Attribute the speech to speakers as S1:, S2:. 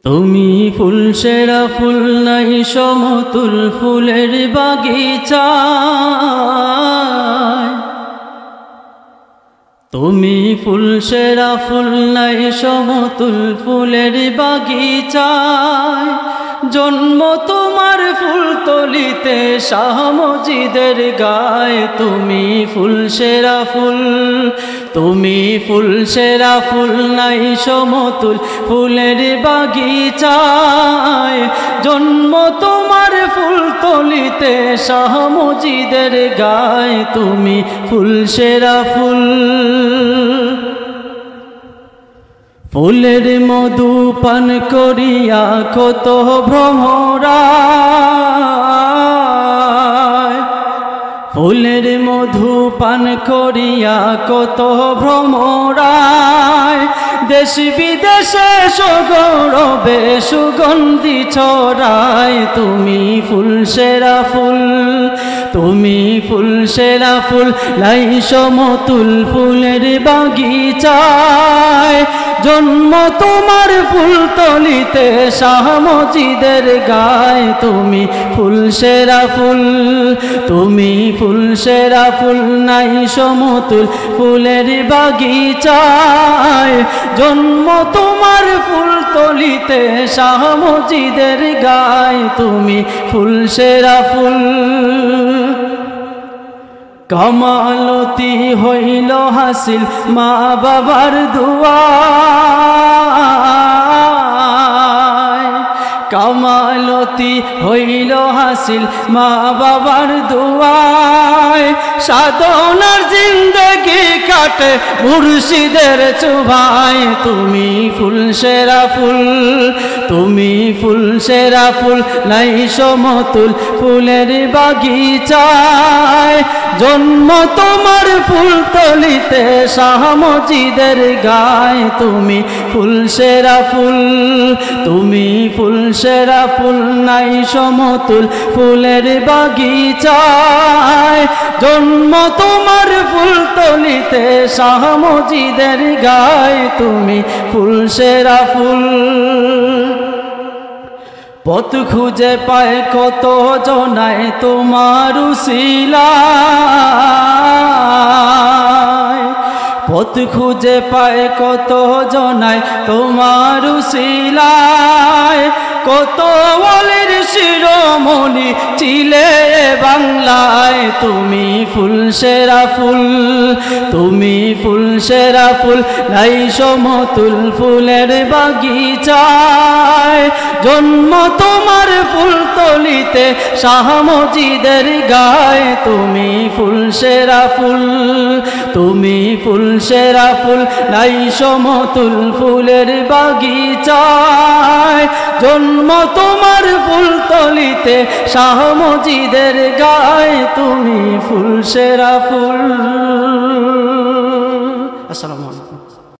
S1: তুমি ফুল সেরা ফুল নাই সমতুল ফুলের বাগিচায়। তুমি ফুল সেরা ফুল নাই সমতুল ফুলের বাগিচায়। জন্ম তোমার ফুলতলিতে শাহ মজিদের গায়ে। তুমি ফুল সেরা ফুল, তুমি ফুল সেরা ফুল নাই সমতুল ফুলের বাগিচায়। জন্ম তোমার ফুলতলিতে শাহ মজিদের গায়ে। তুমি ফুল সেরা ফুল। ফুলের মধু পান করিয়া কত ভ্রমরায়। ফুলের মধু পান করিয়া কত ভ্রমরায়। দেশ বিদেশে সগৌরবে সুগন্ধি ছড়ায়। তুমি ফুল সেরা ফুল, তুমি ফুল সেরা ফুল নাই সমতুল ফুলের বাগিচায়। জন্ম তোমার ফুলতলিতে শাহ মজিদের গায়ে। তুমি ফুল সেরা ফুল, তুমি ফুল সেরা ফুল নাই সমতুল ফুলের বাগিচায়। জন্ম তোমার ফুলতলিতে শাহ মজিদের গায়ে। তুমি ফুল সেরা ফুল। কামালতি হইল হাসিল মা বাবার দুয়ায়। কামালতি হইল হাসিল মা বাবার দুয়ায়। সাধনার জিন্দগি কাটে মুর্শিদের চুভায়। তুমি ফুল সেরা ফুল, তুমি ফুল সেরা ফুল নাই সমতুল ফুলের বাগিচায়। জন্ম তোমার ফুলতলিতে শাহ মজিদের গায়ে। তুমি ফুল সেরা ফুল, তুমি ফুল সেরা ফুল নাই সমতুল ফুলের বাগিচায়। জন্ম তোমার ফুলতলিতে শাহ মজিদের গায়ে। তুমি ফুল সেরা ফুল। পথ খুঁজে পায় কত জনায় তোমার উসিলায়। পথ খুঁজে পায় কত জনায় তোমার উসিলায়। কত ওলির শিরোমণি চিলে বাংলায়। তুমি ফুল সেরা ফুল, তুমি ফুল সেরা ফুল নাই সমতুল ফুলের বাগিচায়। জন্ম তোমার ফুলতলিতে শাহ মজিদের গায়ে। তুমি ফুল সেরা ফুল, তুমি ফুল সেরা ফুল নাই সমতুল ফুলের বাগিচায়। জন্ম তোমার ফুলতলিতে শাহ মজিদের গায়ে। তুমি ফুল সেরা ফুল। আসসালামু আলাইকুম।